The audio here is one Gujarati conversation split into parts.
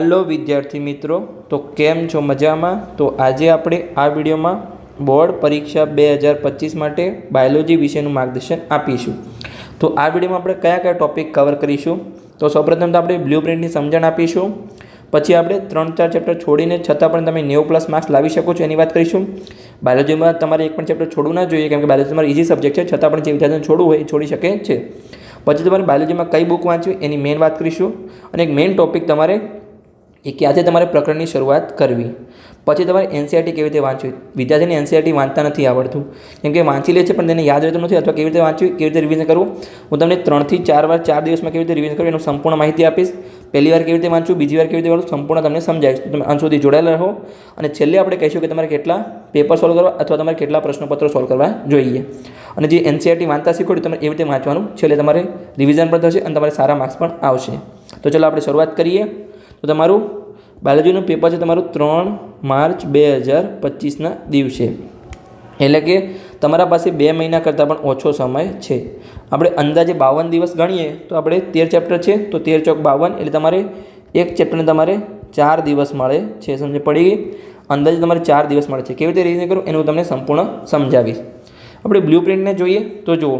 हेलो विद्यार्थी मित्रों, तो केम छो मजामां। तो आज आपणे आ विडियोमां बोर्ड परीक्षा 2025 माटे बायोलॉजी विषयनुं मार्गदर्शन आपीशुं। तो आ विडियोमां आपणे कया कया टॉपिक कवर करीशुं। तो सौप्रथम तो आपणे ब्लूप्रिंटनी समजण आपीशुं, पछी आपणे 3-4 चेप्टर छोड़ीने छतां पण तमे 90+ मार्क्स लावी शको छो एनी वात करीशुं। बायोलॉजीमां तमारे एक पण चेप्टर छोड़वुं न जोईए, केम के बायोलॉजी तमारो इजी सब्जेक्ट छे, छतां पण जे विद्यार्थीने छोड़वुं होय ए छोड़ी शके छे। पछी तमारे बायोलॉजीमां कई बुक वांचवी एनी मेन वात करीशुं, अने एक मेन टॉपिक तमारे ए क्यांथी तमारे प्रकरणनी शरूआत करवी। पछी तमारे एनसीईआरटी केवी रीते वांचवी। विद्यार्थीने एनसीईआरटी वांचता नथी आवडतुं, केम के वांची ले छे पण तेने याद रहेतुं नथी, अथवा केवी रीते वांचवी, केवी रीते रिविजन करवुं। हुं तमने 3 થી 4 વાર 4 દિવસમાં केवी रीते रिविजन करवुं एनुं संपूर्ण माहिती आपीश। पहली वार केवी रीते वांचવું, बीजी वार केवी रीते वांचવું, संपूर्ण तमने समजावीश। तो तमे अंत सुधी जोડાયેલા રહો। અને છેલ્લે આપણે કહીશું કે તમારે કેટલા પેપર સોલ્વ કરવા અથવા તમારે કેટલા પ્રશ્નપત્રો સોલ્વ કરવા જોઈએ। અને જે એનસીઈઆરટી વાંચતા શીખવાડ્યું તમારે એવી રીતે વાંચવાનું, છેલ્લે તમારે રિવિઝન પણ થશે અને તમારે સારા માર્ક્સ પણ આવશે। તો ચલો આપણે શરૂઆત કરીએ। તો તમારું बायोलॉजीનું पेपर है तमारू 3 માર્ચ 2025 दिवसे, एटले के तमारा पासे 2 महीना करता पण ओछो समय है। आपणे अंदाजे 52 दिवस गणीए तो आपणे 13 चेप्टर है, तो 13 चौक 52 एटले तमारे एक चेप्टर तमारे 4 दिवस मळे छे। समझ पड़ी गई। अंदाजे तमारे 4 दिवस मळे छे। केवी रीते रिविजन करूं एनुं तमने संपूर्ण समजावीश। आपणे ब्लूप्रिंटने जोईए तो जुओ,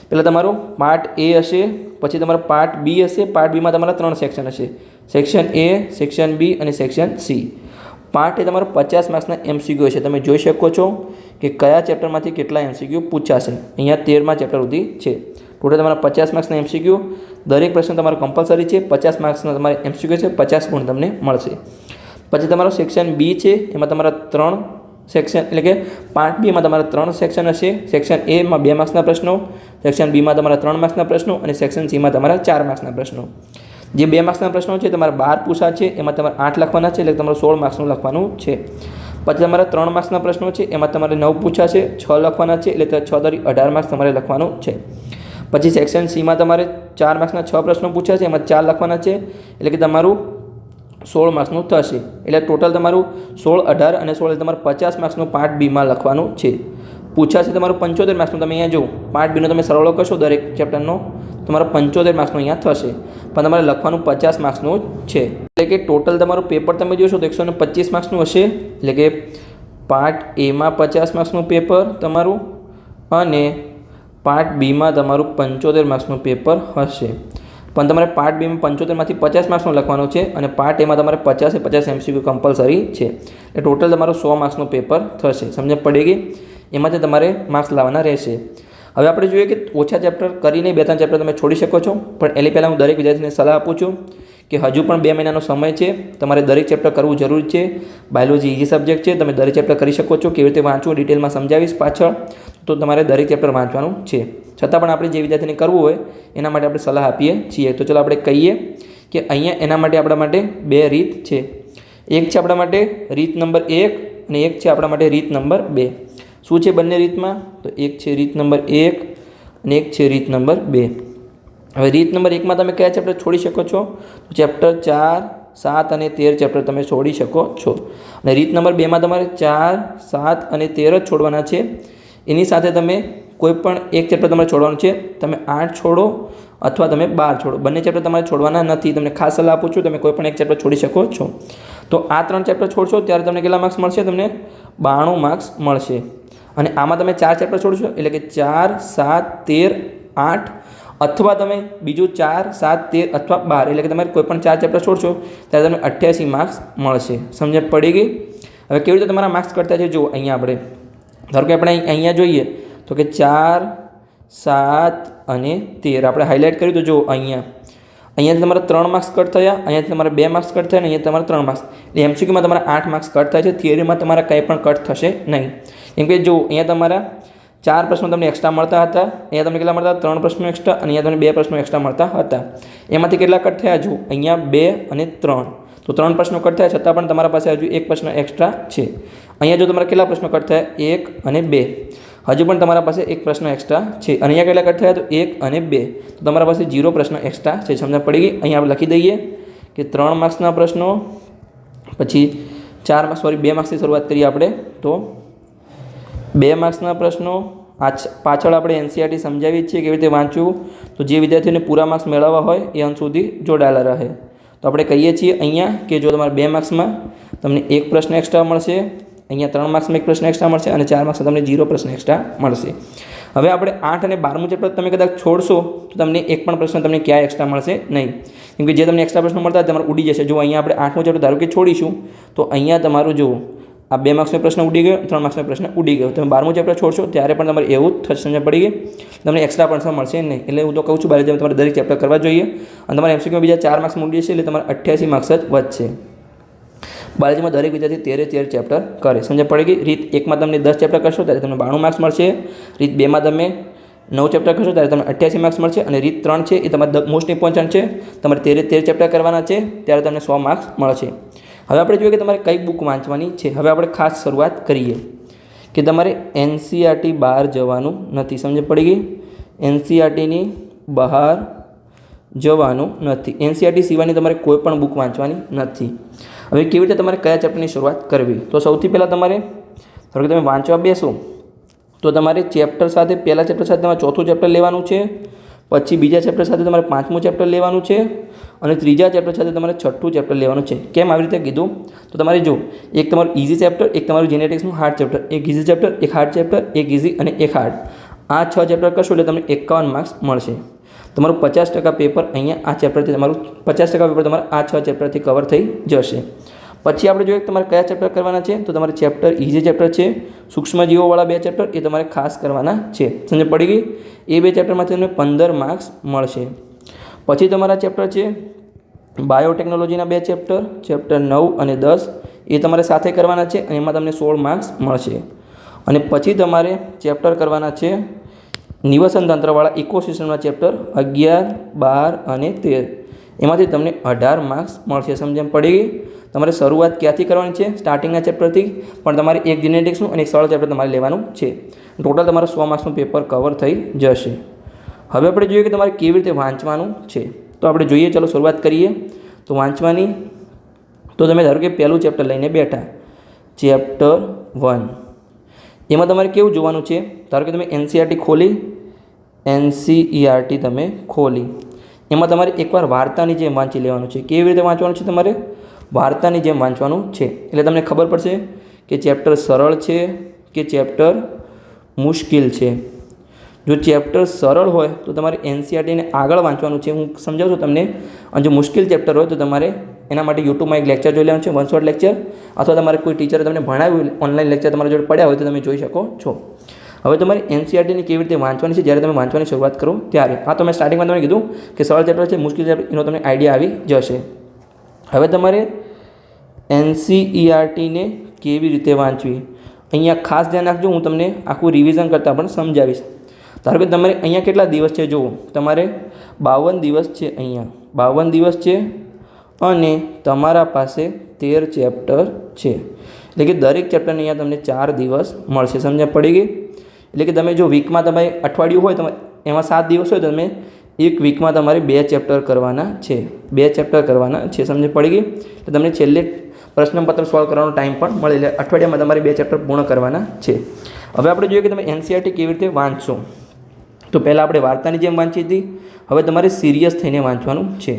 पहला तमारो पार्ट ए हशे, पछी तमारो पार्ट बी हशे। पार्ट बी में तमारा 3 सेक्शन हशे, सेक्शन ए, सेक्शन बी और सेक्शन सी। पार्ट ए तमारो 50 मार्क्सना एमसीक्यू हशे। तमे जोई शको छो कि कया चेप्टरमांथी केटला एमसीक्यू पूछाशे। अहींया 13मा चेप्टर सुधी छे। टोटल तमारा 50 मार्क्सना एमसीक्यू, दरेक प्रश्न तमारो कम्पलसरी छे। 50 मार्क्सना तमारे एमसीक्यू छे, 50 गुण तमने मळशे। पछी तमारो सेक्शन बी छे, एमां तमारा 3 सेक्शन एटले के पार्ट बी में तमारा 3 सेक्शन हशे। सेक्शन ए में 2 मार्क्सना प्रश्नों, सेक्शन बी में तमारा 3 मार्क्सना प्रश्नों और सेक्शन सी में तमारा 4 मार्क्सना प्रश्नों। जे 2 मार्क्सना प्रश्नों है तमारा 12 पूछा है, एमां तमारे 8 लखवाना है, एटले तमारे 16 मार्क्सनुं लखवानुं छे। पछी तमारा 3 मार्क्सना प्रश्नों है, एमां तमारे 9 पूछा है, 6 लखवाना है, एटले 6 तारी 18 मार्क्स तमारे लखवानुं छे। पछी सेक्शन सी में तमारे 4 मार्क्सना 6 प्रश्नों पूछा है, एमां 4 लखवाना है, एटले के तमारुं 16 मार्क्सनुं थशे। एटले टोटल तमारुं 16, 18 और 16 तमारे 50 मार्क्सनुं पार्ट बी में लखवानुं छे। पूछा है तमारुं 75 मार्क्सनुं, तमे अहींया जुओ पार्ट बी नो तमे सरवाळो करशो दरेक चेप्टरनो, तमारा 75 मार्क्सनुं अहींया थशे, पण तमारे लखवानुं 50 मार्क्सनुं छे। एटले के टोटल तमारुं पेपर तमे जोशो तो 125 मार्क्सनुं हशे। एटले के पार्ट ए में 50 मार्क्सनुं पेपर तमारुं अने पार्ट बी में तमारुं 75 मार्क्सनुं पेपर हशे। पण तमारे पार्ट बी में 75 मांथी 50 मार्क्सनुं लखवानुं छे अने पार्ट ए में तमारे 50 एमसीक्यू कम्पलसरी छे। એટલે टोटल तमारो 100 मार्क्सनुं पेपर थशे। समझ पड़ी गई। एमांथी तमारे मार्क्स लाववाना रहेशे। हवे आपणे जोईए कि ओछा चेप्टर करीने 2-3 चेप्टर तमे छोड़ी शको छो, पण एनी पहेला हूँ दरेक विद्यार्थीने सलाह आपूँ छूं कि हजू पण 2 महीनानो समय छे, तमारे दरेक चेप्टर करवुं जरूरी छे। बायोलॉजी इजी सब्जेक्ट छे, तमे दरेक चेप्टर करी शको छो। केवी रीते वांचવું डिटेलमां समजावीश पाछळ, तो तमारे दरेक चेप्टर वांचवानुं छे। छतां पण आपणे जे विद्यार्थीने करवुं होय एना माटे आपणे सलाह आपीए छीए। तो चलो आपणे कहीए कि अहींया एना माटे आपणा माटे 2 રીત छे। एक छे आपणा माटे રીત नंबर 1 અને एक छे आपणा माटे રીત नंबर 2। शुं छे बंने રીતमां? तो एक छे રીત नंबर 1 અને एक छे રીત नंबर 2। हवे રીત नंबर 1 में तमे कया चेप्टर छोड़ी शको छो? तो चेप्टर 4, 7 અને 13 चेप्टर तमे छोड़ी शको छो। अने રીત नंबर 2 में तमारे 4, 7 અને 13 ज छोड़वाना छे। एनी साथे तमे कोईपण एक चेप्टर तमारे छोड़वानुं छे। तमे 8 छोड़ो अथवा तमे 12 छोड़ो, बंने चेप्टर तमारे छोड़वाना नथी। तमने खास सलाह आपूं छुं, तमे कोईपण एक चेप्टर छोड़ी शको छो। तो आ 3 चेप्टर छोड़शो त्यारे तमने केटला मार्क्स मळशे? तमने 92 मार्क्स मळशे। अने आमां तमे 4 चेप्टर छोड़शो एटले के 4, 7, 13, 8 अथवा तमे बीजું 4, 7, 13 अथवा 12 एटले के तमे कोईपण 4 चेप्टर छोड़शो त्यारे तमने 88 मार्क्स मळशे। समझ पड़ी गई। हवे केवी रीते तमारा मार्क्स करता छे जुओ। अहींया आपणे धारो के आपणे अहींया जोईए तो कि 4, 7 અને 13 આપણે હાઇલાઇટ કર્યું। તો જો અહીંયાથી તમારા 3 માર્ક્સ કટ થયા, અહીંયાથી તમારા 2 માર્ક્સ કટ થયા અને અહીંયા તમારા 3 માર્ક્સ। એટલે એમસીક્યુમાં તમારા 8 માર્ક્સ કટ થાય છે, થિયરીમાં તમારા કંઈ પણ કટ થશે નહીં। કેમ કે જો અહીંયા તમારા 4 પ્રશ્નો તમને એક્સ્ટ્રા મળતા હતા, અહીંયા તમને કેટલા મળતા? 3 પ્રશ્નો એક્સ્ટ્રા અને અહીંયા તમને 2 પ્રશ્નો એક્સ્ટ્રા મળતા હતા। એમાંથી કેટલા કટ થયા? જો અહીંયા 2 અને 3, તો 3 પ્રશ્નો કટ થયા છતાં પણ તમારા પાસે હજુ 1 પ્રશ્ન એક્સ્ટ્રા છે। અહીંયા જો તમારા કેટલા પ્રશ્નો કટ થયા? 1 અને 2, हजू पण तमारा पासे एक प्रश्न एक्स्ट्रा है। अहींया केटला कट थया? तो 1 અને 2, तो तमारा पासे 0 प्रश्न एक्स्ट्रा है। समझ पड़ी गई। अहीं आपणे लखी दईए कि 3 मार्क्सना प्रश्नों, पछी 4 मार्क्स 2 मार्क्सथी शरूआत करीए आपणे। तो 2 मार्क्सना प्रश्नों पाछळ आपणे एनसीईआरटी समजावी छे केवी रीते वांचવું। तो जे विद्यार्थीओने पूरा मार्क्स मेळववा होय ए अंत सुधी जोडाયેલા रहे। तो તો આપણે કહીએ છીએ અહીંયા કે જો તમારે 2 માર્ક્સમાં તમને 1 પ્રશ્ન એક્સ્ટ્રા મળશે, અહીંયા 3 માર્ક્સમાં 1 પ્રશ્ન એક્સ્ટ્રા મળશે અને 4 માર્ક્સમાં તમને 0 પ્રશ્ન એક્સ્ટ્રા મળશે. હવે આપણે 8 અને 12મું ચેપ્ટર તમે કદાચ છોડશો તો તમને એક પણ પ્રશ્ન તમને ક્યાંય એક્સ્ટ્રા મળશે નહીં, કેમ કે જે તમને એક્સ્ટ્રા પ્રશ્ન મળતા તમારે ઉડી જશે. જો અહીંયા આપણે 8મું ચેપ્ટર ધારો કે છોડીશું તો અહીંયા તમારું જુઓ આ 2 માર્ક્સનો પ્રશ્ન ઉડી ગયો, 3 માર્ક્સનો પ્રશ્ન ઉડી ગયો. તમે 12મું ચેપ્ટર છોડશો ત્યારે પણ તમારે એવું જ થશે, સમજ પડી ગઈ, તમને એક્સ્ટ્રા પ્રશ્ન મળશે નહીં. એટલે હું તો કહું છું બાયોલોજી તમારે દરેક ચેપ્ટર કરવા જોઈએ અને તમારે MCQ બીજા 4 માર્ક્સ ઉડી જશે એટલે તમારે 88 માર્ક્સ જ વધશે. બાયોલોજીમાં દરેક વિદ્યાર્થી 13 ચેપ્ટર કરે, સમજ પડી ગઈ. રીત 1માં તમને 10 ચેપ્ટર કરશો ત્યારે તમને 92 માર્ક્સ મળશે, રીત 2માં તમે 9 ચેપ્ટર કરશો ત્યારે તમને 88 માર્ક્સ મળશે અને રીત 3 છે એ તમારે મોસ્ટ ઇમ્પોર્ટન્ટ છે, તમારે 13 ચેપ્ટર કરવાના છે ત્યારે તમને 100 માર્ક્સ મળશે. હવે આપણે જોઈએ કે તમારે કઈ બુક વાંચવાની છે. હવે આપણે ખાસ શરૂઆત કરીએ કે તમારે NCERT બહાર જવાનું નથી, સમજ પડી ગઈ, NCERTની બહાર જવાનું નથી, NCERT સિવાયની તમારે કોઈ પણ બુક વાંચવાની નથી. હવે કેવી રીતે તમારે કયા ચેપ્ટરની શરૂઆત કરવી, તો સૌથી પહેલાં તમારે ધારો કે તમે વાંચવા બેસો તો તમારે ચેપ્ટર સાથે પહેલાં ચેપ્ટર સાથે તમારે ચોથું ચેપ્ટર લેવાનું છે, પછી બીજા ચેપ્ટર સાથે તમારે 5મું ચેપ્ટર લેવાનું છે અને ત્રીજા ચેપ્ટર સાથે તમારે 6થું ચેપ્ટર લેવાનું છે. કેમ આવી રીતે કીધું, તો તમારે જો એક તમારું ઇઝી ચેપ્ટર, એક તમારું જેનેટિક્સનું હાર્ડ ચેપ્ટર, એક ઇઝી ચેપ્ટર, એક હાર્ડ ચેપ્ટર, એક ઇઝી અને એક હાર્ડ, આ 6 ચેપ્ટર કરશો એટલે તમને 51 માર્ક્સ મળશે. તમારું 50% પેપર અહીંયા આ ચેપ્ટરથી તમારું 50% પેપર તમારા આ 6 ચેપ્ટરથી કવર થઈ જશે. પછી આપણે જોઈએ તમારે કયા ચેપ્ટર કરવાના છે, તો તમારે ચેપ્ટર ઇઝી ચેપ્ટર છે, સૂક્ષ્મજીવોવાળા 2 ચેપ્ટર એ તમારે ખાસ કરવાના છે, સમજ પડી ગઈ. એ 2 ચેપ્ટરમાંથી તમને 15 માર્ક્સ મળશે. પછી તમારા ચેપ્ટર છે બાયોટેકનોલોજીના 2 ચેપ્ટર, ચેપ્ટર 9 અને 10 એ તમારે સાથે કરવાના છે અને એમાં તમને 16 માર્ક્સ મળશે. અને પછી તમારે ચેપ્ટર કરવાના છે નિવસન તંત્રવાળા ઇકોસિસ્ટમના ચેપ્ટર 11, 12 અને 13, એમાંથી તમને 18 માર્ક્સ મળશે, સમજણ પડી ગઈ. તમારે શરૂઆત ક્યાંથી કરવાની છે, સ્ટાર્ટિંગના ચેપ્ટરથી, પણ તમારે એક જેનેટિક્સનું અને એક સરળ ચેપ્ટર તમારે લેવાનું છે. ટોટલ તમારે 100 માર્ક્સનું પેપર કવર થઈ જશે. હવે આપણે જોઈએ કે તમારે કેવી રીતે વાંચવાનું છે, તો આપણે જોઈએ, ચલો શરૂઆત કરીએ. તો વાંચવાની, તો તમે ધારો કે પહેલું ચેપ્ટર લઈને બેઠા, ચેપ્ટર 1, એમાં તમારે કેવું જોવાનું છે, ધારો કે તમે NCERT ખોલી, NCERT તમે ખોલી, એમાં તમારે એકવાર વાર્તાની જેમ વાંચી લેવાનું છે. કેવી રીતે વાંચવાનું છે, તમારે વાર્તાની જેમ વાંચવાનું છે. એટલે તમને ખબર પડશે કે ચેપ્ટર સરળ છે કે ચેપ્ટર મુશ્કેલ છે. જો ચેપ્ટર સરળ હોય તો તમારે NCERTને આગળ વાંચવાનું છે, હું સમજાવું છું તમને. અને જો મુશ્કેલ ચેપ્ટર હોય તો તમારે એના માટે યુટ્યુબમાં એક લેક્ચર જોઈ લેવાનું છે, 1 શોર્ટ લેક્ચર, અથવા તમારે કોઈ ટીચરે તમને ભણાવ્યું ઓનલાઈન લેક્ચર તમારી જોડે પડ્યા હોય તો તમે જોઈ શકો છો. હવે તમારે NCERTને કેવી રીતે વાંચવાની છે જ્યારે તમે વાંચવાની શરૂઆત કરો ત્યારે. આ તો મેં સ્ટાર્ટિંગમાં તમને કીધું કે સરળ ચેપ્ટર છે, મુશ્કેલ ચેપ્ટર, એનો તમને આઈડિયા આવી જશે. હવે તમારે NCERTને કેવી રીતે વાંચવી, અહીંયા ખાસ ધ્યાન રાખજો, હું તમને આખું રિવિઝન કરતાં પણ સમજાવીશ. ધારો કે તમારે અહીંયા કેટલા દિવસ છે, જુઓ તમારે 52 દિવસ છે, અહીંયા 52 દિવસ છે અને તમારા પાસે 13 ચેપ્ટર છે. એટલે કે દરેક ચેપ્ટરને અહીંયા તમને 4 દિવસ મળશે, સમજ પડી ગઈ. એટલે કે તમે જો વીકમાં તમે અઠવાડિયું હોય તમે એમાં 7 દિવસ હોય તો તમે એક વીકમાં તમારે 2 ચેપ્ટર કરવાના છે, 2 ચેપ્ટર કરવાના છે, સમજ પડી ગઈ. તો તમને છેલ્લે પ્રશ્નપત્ર સોલ્વ કરવાનો ટાઈમ પણ મળે, એટલે અઠવાડિયામાં તમારે 2 ચેપ્ટર પૂર્ણ કરવાના છે. હવે આપણે જોઈએ કે તમે NCERT કેવી રીતે વાંચશો. તો પહેલાં આપણે વાર્તાની જેમ વાંચી હતી, હવે તમારે સિરિયસ થઈને વાંચવાનું છે.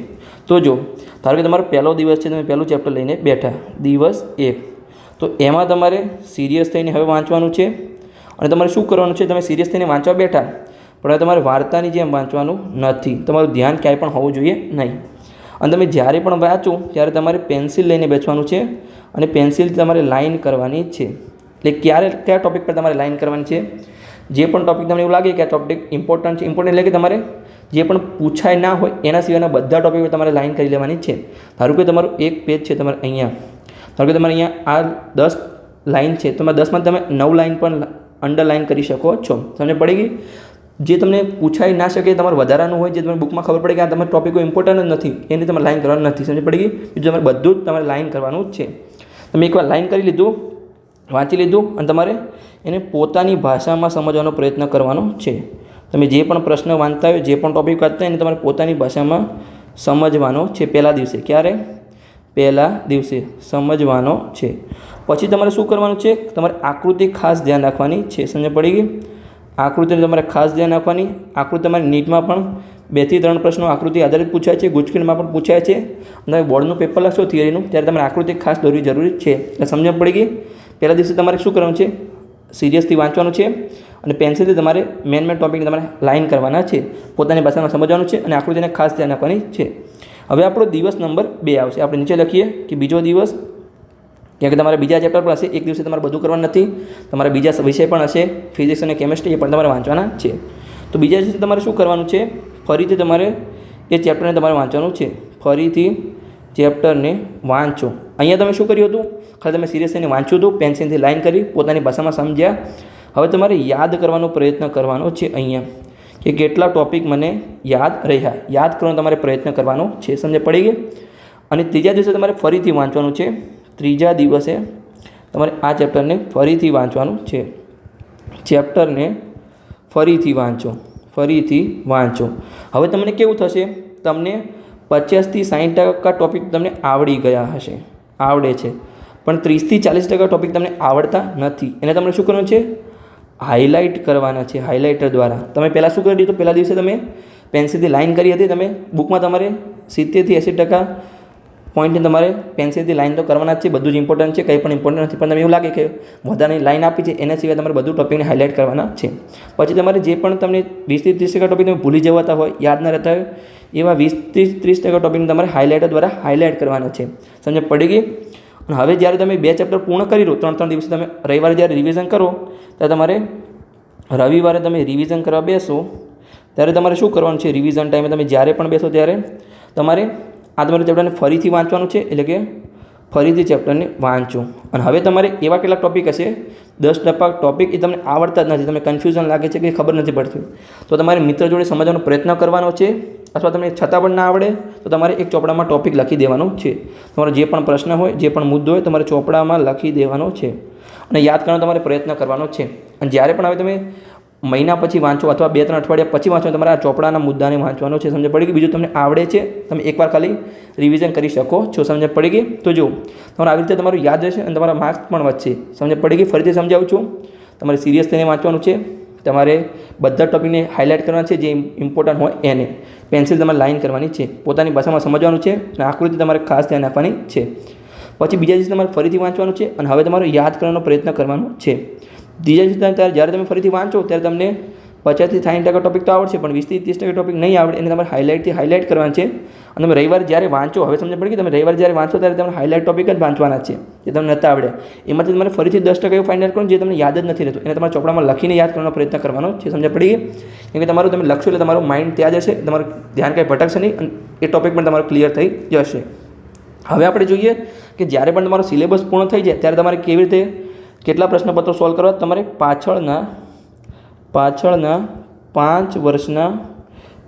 તો જો ધારો કે તમારો પહેલો દિવસ છે, તમે પહેલું ચેપ્ટર લઈને બેઠા, દિવસ 1, તો એમાં તમારે સિરિયસ થઈને હવે વાંચવાનું છે. અને તમારે શું કરવાનું છે, તમે સિરિયસ થઈને વાંચવા બેઠા પણ હવે તમારે વાર્તાની જેમ વાંચવાનું નથી, તમારું ધ્યાન ક્યાંય પણ હોવું જોઈએ નહીં. અને તમે જ્યારે પણ વાંચો ત્યારે તમારે પેન્સિલ લઈને બેસવાનું છે અને પેન્સિલથી તમારે લાઇન કરવાની છે. એટલે કયા ટૉપિક પર તમારે લાઇન કરવાની છે, જે પણ ટૉપિક તમને એવું લાગે કે આ ટૉપિક ઇમ્પોર્ટન્ટ છે, ઇમ્પોર્ટન્ટ એટલે કે તમારે જે પણ પૂછાય ના હોય એના સિવાયના બધા ટૉપિક પર તમારે લાઇન કરી લેવાની છે. ધારો કે તમારું એક પેજ છે, તમારે અહીંયા ધારો કે તમારે અહીંયા આ 10 લાઇન છે, તમારે 10માં તમે 9 લાઇન પણ અંડરલાઇન કરી શકો છો, સમજ પડી ગઈ. જે તમને પૂછાઈ ના શકે તમારે વધારાનું હોય, જે તમને બુકમાં ખબર પડે કે આ તમારા ટૉપિકો ઇમ્પોર્ટન્ટ જ નથી, એની તમારે લાઇન કરવાનું નથી, સમજ પડી ગઈ. બીજું તમારે બધું જ તમારે લાઇન કરવાનું જ છે. તમે એકવાર લાઇન કરી લીધું, વાંચી લીધું અને તમારે એને પોતાની ભાષામાં સમજવાનો પ્રયત્ન કરવાનો છે. તમે જે પણ પ્રશ્ન વાંચતા હોય, જે પણ ટૉપિક વાંચતા હોય એને તમારે પોતાની ભાષામાં સમજવાનો છે. પહેલા દિવસે, ક્યારે, પહેલા દિવસે સમજવાનો છે. પછી તમારે શું કરવાનું છે, તમારે આકૃતિ ખાસ ધ્યાન રાખવાની છે, સમજ પડી ગઈ. આકૃતિને તમારે ખાસ ધ્યાન રાખવાની. આકૃતિ તમારે નીટમાં પણ 2 થી 3 પ્રશ્નો આકૃતિ આધારિત પૂછાય છે, ગુજકેટમાં પણ પૂછાય છે. તમે બોર્ડનું પેપર લખશો થિયરીનું ત્યારે તમારે આકૃતિ ખાસ દોરવી જરૂરી છે. એટલે સમજણ પડી ગઈ. પહેલા દિવસે તમારે શું કરવાનું છે, સિરિયસથી વાંચવાનું છે અને પેન્સિલથી તમારે મેન ટોપિકને તમારે લાઇન કરવાના છે, પોતાની ભાષામાં સમજવાનું છે અને આકૃતિને ખાસ ધ્યાન રાખવાની છે. હવે આપણો દિવસ નંબર 2 આવશે. આપણે નીચે લખીએ કે બીજો દિવસ, કેમ કે તમારે બીજા ચેપ્ટર પણ હશે. એક દિવસે તમારે બધું કરવાનું નથી, તમારે બીજા વિષય પણ હશે, ફિઝિક્સ અને કેમેસ્ટ્રી, એ પણ તમારે વાંચવાના છે. તો બીજા દિવસે તમારે શું કરવાનું છે, ફરીથી તમારે એ ચેપ્ટરને તમારે વાંચવાનું છે. ફરીથી ચેપ્ટરને વાંચો. અહીંયા તમે શું કર્યું હતું, ખાલી તમે સિરિયસ થઈને વાંચ્યું હતું, પેન્સિલથી લાઇન કરી, પોતાની ભાષામાં સમજ્યા. હવે તમારે યાદ કરવાનો પ્રયત્ન કરવાનો છે અહીંયા કે કેટલા ટૉપિક મને યાદ રહ્યા. યાદ કરવાનો તમારે પ્રયત્ન કરવાનો છે. સમજ પડી ગઈ. અને ત્રીજા દિવસે તમારે ફરીથી વાંચવાનું છે. ત્રીજા દિવસે તમારે આ ચેપ્ટરને ફરીથી વાંચવાનું છે. ચેપ્ટરને ફરીથી વાંચો. હવે તમને કેવું થશે, તમને 50 થી 60% ટૉપિક તમને આવડી ગયા હશે, આવડે છે, પણ 30 થી 40% ટૉપિક તમને આવડતા નથી. એને તમારે શું કરવાનું છે, હાઇલાઇટ કરવાના છે. હાઇલાઇટર દ્વારા તમે પહેલાં શું કરી દીધું, પહેલા દિવસે તમે પેન્સિલથી લાઇન કરી હતી. તમે બુકમાં તમારે 70 થી 80% પોઈન્ટને તમારે પેન્સિલથી લાઇન તો કરવાના જ છે. બધું જ ઇમ્પોર્ટન્ટ છે, કંઈ પણ ઇમ્પોર્ટન્ટ નથી, પણ તમે એવું લાગે કે વધારાની લાઇન આપી છે, એના સિવાય તમારે બધું ટોપિકને હાઇલાઇટ કરવાના છે. પછી તમારે જે પણ તમને 20 થી 30% ટોપિક તમે ભૂલી જવાતા હોય, યાદ ન રહેતા હોય, એવા 20 થી 30% ટોપિકને તમારે હાઇલાઇટર દ્વારા હાઇલાઇટ કરવાના છે. સમજ પડી ગઈ. અને હવે જ્યારે તમે 2 ચેપ્ટર પૂર્ણ કરી લો, 3 દિવસે તમે રવિવારે જ્યારે રિવિઝન કરો, ત્યારે તમારે રવિવારે તમે રિવિઝન કરવા બેસો ત્યારે તમારે શું કરવાનું છે, રિવિઝન ટાઈમે તમે જ્યારે પણ બેસો ત્યારે તમારે આ તમારે ચેપ્ટરને ફરીથી વાંચવાનું છે. એટલે કે ફરીથી ચેપ્ટરને વાંચો. અને હવે તમારે એવા કેટલાક ટૉપિક હશે, 10% ટૉપિક એ તમને આવડતા જ નથી, તમને કન્ફ્યુઝન લાગે છે કે ખબર નથી પડતી, તો તમારે મિત્ર જોડે સમજવાનો પ્રયત્ન કરવાનો છે. અથવા તમને છતાં પણ ના આવડે તો તમારે એક ચોપડામાં ટૉપિક લખી દેવાનો છે. તમારો જે પણ પ્રશ્ન હોય, જે પણ મુદ્દો હોય, તમારે ચોપડામાં લખી દેવાનો છે અને યાદ કરવાનો તમારે પ્રયત્ન કરવાનો છે. અને જ્યારે પણ હવે તમે મહિના પછી વાંચો અથવા 2-3 અઠવાડિયા પછી વાંચો, તમારે આ ચોપડાના મુદ્દાને વાંચવાનો છે. સમજ પડી ગઈ. બીજું તમને આવડે છે, તમે એકવાર ખાલી રિવિઝન કરી શકો છો. સમજ પડી ગઈ. તો જો તમારે આવી રીતે તમારું યાદ રહેશે અને તમારા માર્ક્સ પણ વધશે. સમજ પડી ગઈ. ફરીથી સમજાવું છું, તમારે સિરિયસ થઈને વાંચવાનું છે. તમારે બધા ટૉપિકને હાઇલાઇટ કરવાના છે, જે ઇમ્પોર્ટન્ટ હોય એને પેન્સિલ તમારે લાઇન કરવાની છે, પોતાની ભાષામાં સમજવાનું છે અને આકૃતિ તમારે ખાસ ધ્યાન આપવાની છે. પછી બીજા દિવસે તમારે ફરીથી વાંચવાનું છે અને હવે તમારે યાદ કરવાનો પ્રયત્ન કરવાનો છે. ત્રીજા દિવસે જ્યારે તમે ફરીથી વાંચો ત્યારે તમને 50 થી 60% ટૉપિક તો આવડશે, પણ 20 થી 30% ટૉપિક નહીં આવડે. એને તમારે હાઇલાઇટ કરવાના છે. અને તમે રવિવારે જ્યારે વાંચો, હવે સમજ પડી કે તમે રવિવારે જ્યારે વાંચો ત્યારે તમે હાઇલાઇટ ટૉપિક જ વાંચવાના છે, જે તમને નહોતા આવડે. એમાંથી તમારે ફરીથી 10% એવું ફાઇન્ડ આઉટ કરવાનું જે તમને યાદ જ નથી રહેતું, એને તમારે ચોપડામાં લખીને યાદ કરવાનો પ્રયત્ન કરવાનો છે. સમજ પડી ગઈ. કેમ કે તમારું તમે લખશો એટલે તમારું માઇન્ડ ત્યાં જશે, તમારું ધ્યાન કંઈ ભટકશે નહીં અને એ ટૉપિક પણ તમારું ક્લિયર થઈ જશે. હવે આપણે જોઈએ કે જ્યારે પણ તમારો સિલેબસ પૂર્ણ થઈ જાય ત્યારે તમારે કેવી રીતે કેટલા પ્રશ્નપત્રો સોલ્વ કરવા. તમારે પાછળના 5 વર્ષના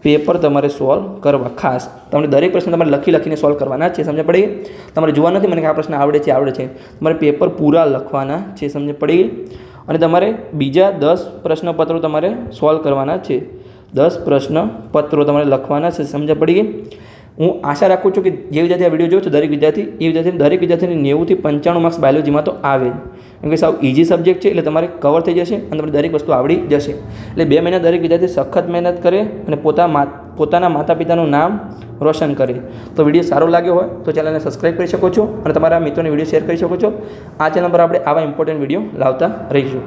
પેપર તમારે સોલ્વ કરવા. ખાસ તમને દરેક પ્રશ્ન તમારે લખીને સોલ્વ કરવાના છે. સમજ પડી ગઈ. તમારે જોવા નથી મને કે આ પ્રશ્ન આવડે છે. તમારે પેપર પૂરા લખવાના છે. સમજ પડી ગઈ. અને તમારે બીજા 10 પ્રશ્નપત્રો તમારે સોલ્વ કરવાના છે. 10 પ્રશ્નપત્રો તમારે લખવાના છે. સમજ પડી ગઈ. હું આશા રાખું છું કે જે વિદ્યાર્થી આ વિડીયો જોયો છે દરેક વિદ્યાર્થીને 90 થી 95 માર્ક્સ બાયોલોજીમાં તો આવે જ. કેમ કે સાવ ઇઝી સબ્જેક્ટ છે, એટલે તમારે કવર થઈ જશે અને તમને દરેક વસ્તુ આવડી જશે. એટલે 2 મહિના દરેક વિદ્યાર્થી સખત મહેનત કરે અને પોતાના માતા પિતાનું નામ રોશન કરે. તો વિડીયો સારો લાગ્યો હોય તો ચેનલને સબસ્ક્રાઈબ કરી શકો છો અને તમારા મિત્રોને વિડીયો શેર કરી શકો છો. આ ચેનલ પર આપણે આવા ઇમ્પોર્ટન્ટ વિડીયો લાવતા રહીશું.